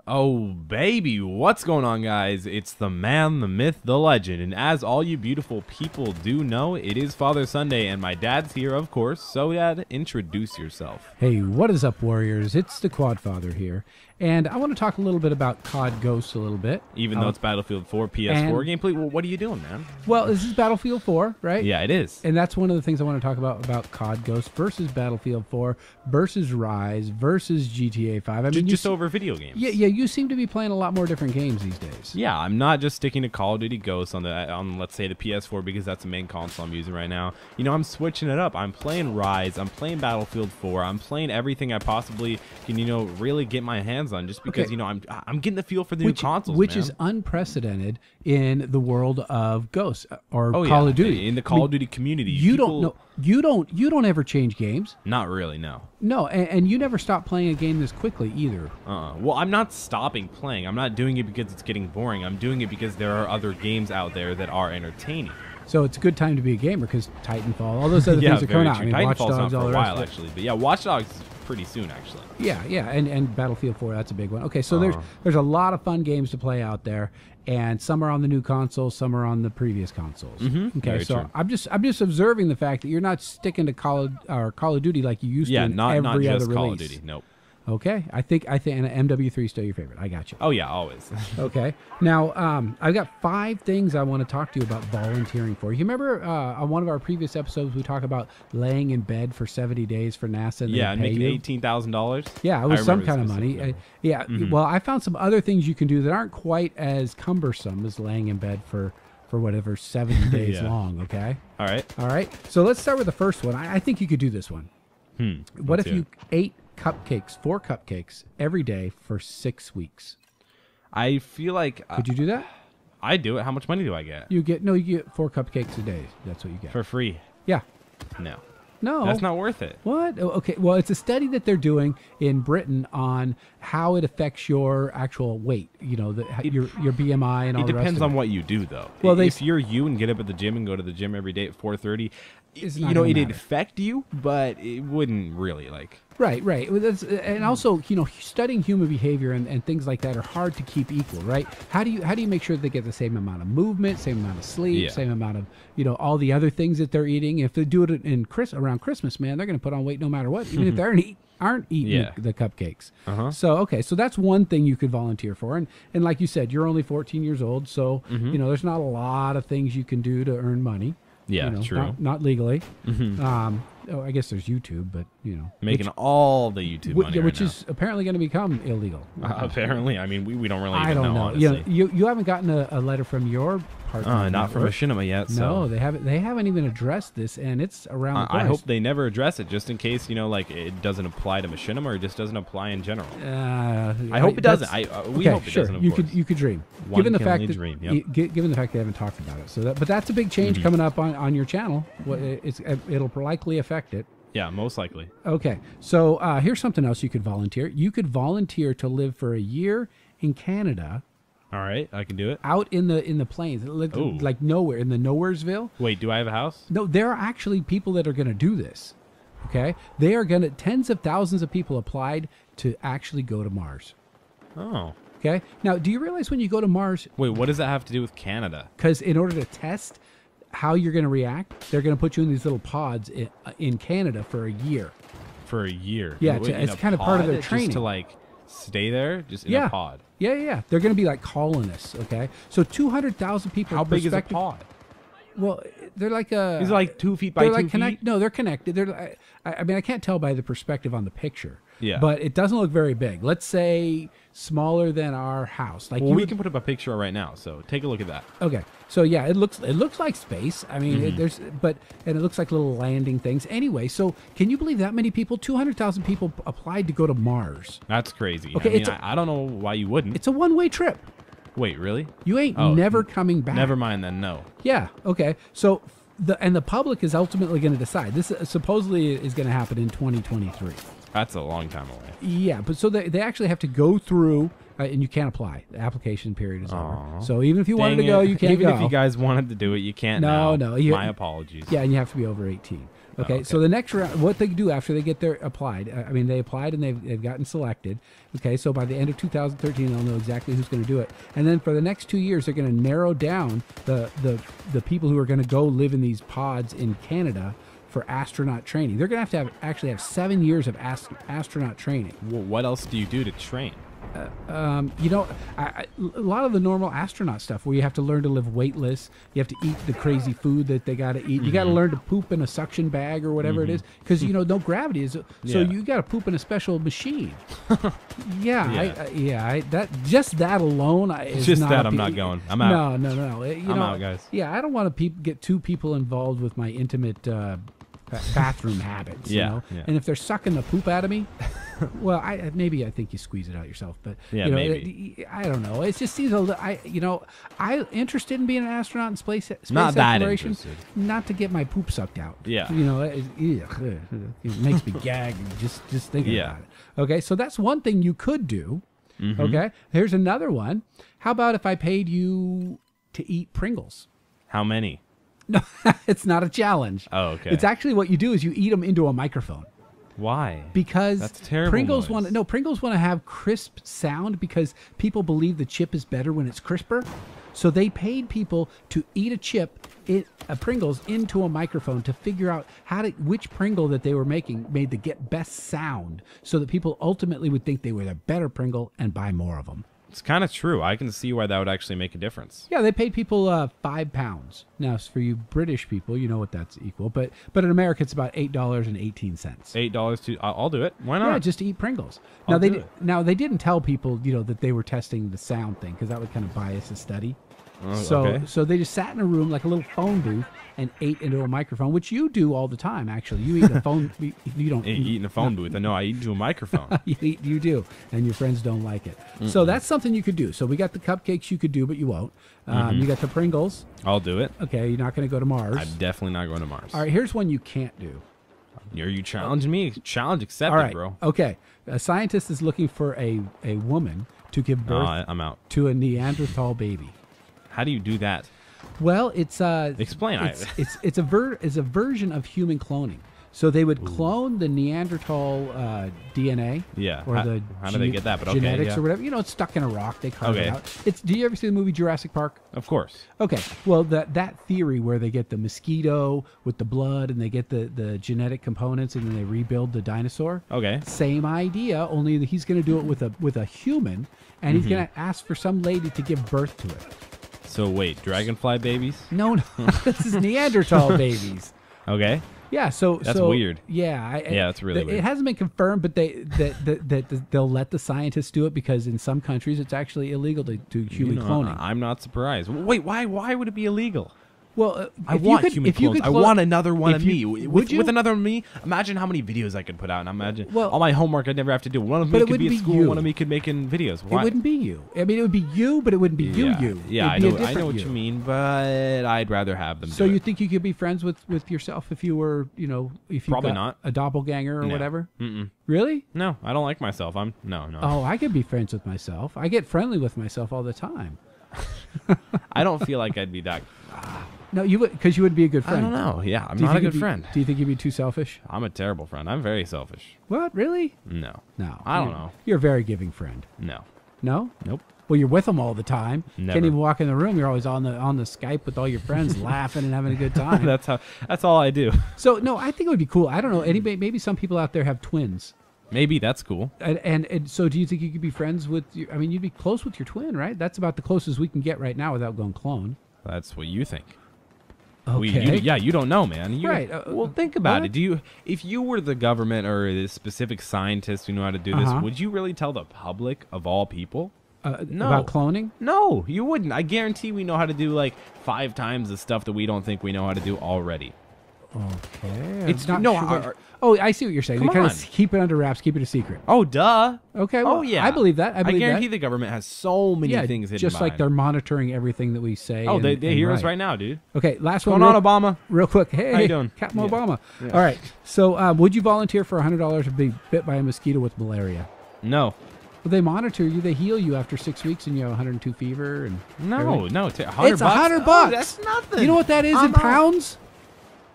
Oh, baby, what's going on, guys? It's the man, the myth, the legend, and as all you beautiful people do know, it is Father Sunday, and my dad's here, of course, so Dad, introduce yourself. Hey, what is up, Warriors? It's the Quad Father here, and I want to talk a little bit about COD Ghosts a little bit. Even though it's Battlefield 4 PS4 gameplay, well, what are you doing, man? Well, this is Battlefield 4, right? Yeah, it is. And that's one of the things I want to talk about COD Ghosts versus Battlefield 4 versus Rise versus GTA 5. I mean, just over video games. Yeah, you seem to be playing a lot more different games these days. Yeah, I'm not just sticking to Call of Duty Ghosts on let's say the PS4 because that's the main console I'm using right now. You know, I'm switching it up. I'm playing Rise, I'm playing Battlefield 4, I'm playing everything I possibly can, really get my hands on just because, I'm getting the feel for the new consoles, which man. is unprecedented in the world of Ghosts or Call of Duty. In the Call of Duty community. You don't ever change games. Not really, no. No, and you never stop playing a game this quickly either. Well, I'm not stopping playing. I'm not doing it because it's getting boring. I'm doing it because there are other games out there that are entertaining. So it's a good time to be a gamer because Titanfall, all those other things are coming out. I mean, Watch Titanfall's Dogs, not all for a the rest while, of it. actually. But yeah, Watch Dogs is pretty soon, actually. Yeah, and Battlefield 4, that's a big one. Okay, so there's a lot of fun games to play out there, and some are on the new consoles, some are on the previous consoles. Okay, Very so true. I'm just observing the fact that you're not sticking to Call of Duty like you used to in not every just other release. Call of Duty. Nope. Okay, I think and MW3 is still your favorite. I got you. Oh yeah, always. Okay. Now, I've got 5 things I want to talk to you about volunteering for. You remember on one of our previous episodes, we talked about laying in bed for 70 days for NASA and Yeah, and they pay making you? $18,000. Yeah, it was I some remember kind of the money. specific number. Well, I found some other things you can do that aren't quite as cumbersome as laying in bed for whatever 70 days Yeah. long, okay? All right. So let's start with the first one. I think you could do this one. What if you ate 4 cupcakes every day for 6 weeks? I feel like Could you do that? I do it. How much money do I get? You get 4 cupcakes a day. That's what you get. For free? Yeah. No. No. That's not worth it. What? Okay. Well, it's a study that they're doing in Britain on how it affects your actual weight. Your BMI and all It the rest depends of on what you do, though. Well, if you're you and get up at the gym and go to the gym every day at 4:30, It's not gonna it'd matter. affect you, but it wouldn't really Right. Well, and also, studying human behavior and things like that are hard to keep equal, right? How do you make sure they get the same amount of movement, same amount of sleep, Yeah. same amount of all the other things that they're eating? If they do it around Christmas, man, they're going to put on weight no matter what, even if they aren't eating Yeah. the cupcakes. So that's one thing you could volunteer for, and like you said, you're only 14 years old, so there's not a lot of things you can do to earn money. Yeah, true. Not legally. I guess there's YouTube, but making all the YouTube money which right is apparently going to become illegal. now. Apparently, I mean, we don't really even I don't know. honestly. You haven't gotten a letter from your partner. Not from network. Machinima yet. So. No, they haven't. They haven't even addressed this, and it's around the corner. I hope they never address it, just in case it doesn't apply to Machinima or it just doesn't apply in general. I hope it doesn't. We hope it doesn't. Of course. You could dream. One given the can fact only that dream, yep. given the fact they haven't talked about it, but that's a big change coming up on your channel. It'll likely affect it. Yeah, most likely. Okay, so here's something else you could volunteer. You could volunteer to live for a year in Canada. All right, I can do it. Out in the plains, like nowhere, in the Nowheresville. Wait, do I have a house? No, there are actually people that are going to do this. Okay, they are going to. Tens of thousands of people applied to actually go to Mars. Oh. Okay, now do you realize when you go to Mars? Wait, what does that have to do with Canada? Because in order to test how you're going to react, they're going to put you in these little pods in Canada for a year. For a year? Yeah, Wait, it's kind of part of their training. Just to stay there, just in a pod. Yeah. They're going to be like colonists. Okay, so 200,000 people. How big is a pod? Well, they're like a. These are like 2 feet by 2 feet. No, they're connected. I mean, I can't tell by the perspective on the picture. Yeah. But it doesn't look very big. Let's say smaller than our house. We can put up a picture right now. So take a look at that. Okay. So yeah, it looks like space. I mean, and it looks like little landing things. Anyway, so can you believe that many people? 200,000 people applied to go to Mars. That's crazy. Okay, I don't know why you wouldn't. It's a one-way trip. Wait, really? You ain't never coming back. Never mind then. No. Yeah. Okay. So the public is ultimately going to decide. This supposedly is going to happen in 2023. That's a long time away. Yeah, but so they actually have to go through, and you can't apply. The application period is over. So even if you wanted to go, you can't Even go. if you guys wanted to do it, you can't now. No. My apologies. Yeah, and you have to be over 18. Okay, okay. so the next round, what they do after they get their applied, they applied and they've gotten selected. Okay, so by the end of 2013, they'll know exactly who's going to do it. And then for the next 2 years, they're going to narrow down the people who are going to go live in these pods in Canada for astronaut training. They're going to actually have 7 years of astronaut training. Well, what else do you do to train? A lot of the normal astronaut stuff where you have to learn to live weightless. You have to eat the crazy food that they got to eat. You got to learn to poop in a suction bag or whatever it is, because no gravity is. So you got to poop in a special machine. That alone is Just not that I'm not going. I'm out. No. I'm out, guys. Yeah, I don't want to get two people involved with my intimate bathroom habits. Yeah. And if they're sucking the poop out of me, well, I think you squeeze it out yourself, but maybe. I don't know. It just seems a little. I'm interested in being an astronaut in space not that exploration, interested. Not to get my poop sucked out. Yeah. It makes me gag just thinking about it. Okay, so that's one thing you could do. Okay, here's another one. How about if I paid you to eat Pringles? How many? No, it's not a challenge. Oh, okay. It's actually what you do is you eat them into a microphone. Why? Because that's terrible. Pringles noise. Pringles want to have crisp sound because people believe the chip is better when it's crisper. So they paid people to eat a chip, Pringles, into a microphone to figure out which Pringle that they were making made the best sound, so that people ultimately would think they were the better Pringle and buy more of them. It's kind of true. I can see why that would actually make a difference. Yeah, they paid people £5. Now, for you British people, you know what that's equal. But in America, it's about $8.18. $8 I'll do it. Why not? Yeah, just to eat Pringles. I'll do it. Now they didn't tell people, that they were testing the sound thing, because that would kind of bias the study. So they just sat in a room like a little phone booth and ate into a microphone, which you do all the time. Actually, you eat a phone. You don't eat in a phone booth. I know. I eat into a microphone. You do, and your friends don't like it. So that's something you could do. So we got the cupcakes you could do, but you won't. You got the Pringles. I'll do it. Okay, you're not going to go to Mars. I'm definitely not going to Mars. All right, here's one you can't do. Are you challenging me? Challenge accepted, all right, bro. Okay, a scientist is looking for a woman to give birth I'm out. to a Neanderthal baby. How do you do that? Well, it's explain. It's a version of human cloning. So they would clone the Neanderthal DNA. Yeah. Or how do they get that? But genetics or whatever. It's stuck in a rock. They carve it out. Do you ever see the movie Jurassic Park? Of course. Okay. Well, that theory where they get the mosquito with the blood and they get the genetic components and then they rebuild the dinosaur. Okay. Same idea. Only that he's going to do it with a human, and he's going to ask for some lady to give birth to it. So wait, dragonfly babies? No, this is Neanderthal babies. Okay. Yeah, that's weird. Yeah, that's really weird. It hasn't been confirmed, but they'll let the scientists do it because in some countries it's actually illegal to do human cloning. I'm not surprised. Wait, why would it be illegal? Well, I want human clones. I want another one of me. With another me, imagine how many videos I could put out. And imagine all my homework I'd never have to do. One of me could be at school. One of me could make in videos. Why? It wouldn't be you. I mean, it would be you, but it wouldn't be you. Yeah, I know what you mean, but I'd rather have them. So you think you could be friends with yourself if you were, if you probably got not a doppelganger or whatever? Mm-mm. Really? No, I don't like myself. No. Oh, I could be friends with myself. I get friendly with myself all the time. I don't feel like I'd be that. No, you would, because you would be a good friend. I don't know. Yeah, I'm not a good friend. Do you think you'd be too selfish? I'm a terrible friend. I'm very selfish. What? Really? No. I don't know. You're a very giving friend. No. No? Nope. Well, you're with them all the time. Never. Can't even walk in the room. You're always on the Skype with all your friends, laughing and having a good time. That's all I do. So no, I think it would be cool. I don't know. Maybe some people out there have twins. Maybe that's cool. And so, do you think you could be friends with? You'd be close with your twin, right? That's about the closest we can get right now without going clone. That's what you think. Okay. You don't know, man. Right. Well, think about it. If you were the government or a specific scientist who knew how to do this, would you really tell the public of all people? No. About cloning? No, you wouldn't. I guarantee we know how to do like 5 times the stuff that we don't think we know how to do already. Okay. It's not. No. I see what you're saying. They kind of keep it under wraps, keep it a secret. Oh, duh. Okay. Well, yeah. I believe that. I guarantee the government has so many things hidden just like they're monitoring everything that we say. Oh, they hear us right now, dude. Okay, last one. What's going on, Obama? Real quick. Hey, how you doing? Captain Obama. Yeah. All right. So, would you volunteer for $100 to be bit by a mosquito with malaria? No. Well, they monitor you. They heal you after 6 weeks, and you have 102 fever. And no, everything. it's $100. It's $100. Oh, that's nothing. You know what that is in pounds?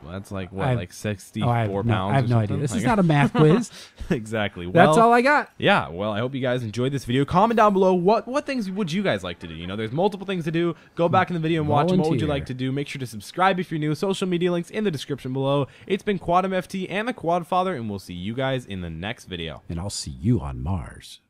Well, that's like what, like 64 I have pounds? I have or no something? idea. This Like- is not a math quiz. Exactly. Well, That's all I got. Yeah, well, I hope you guys enjoyed this video. Comment down below what things would you guys like to do. You know, there's multiple things to do. Go back in the video and watch them. What would you Volunteer. like to do? Make sure to subscribe if you're new. Social media links in the description below. It's been Quadum FT and the Quad Father, and we'll see you guys in the next video. And I'll see you on Mars.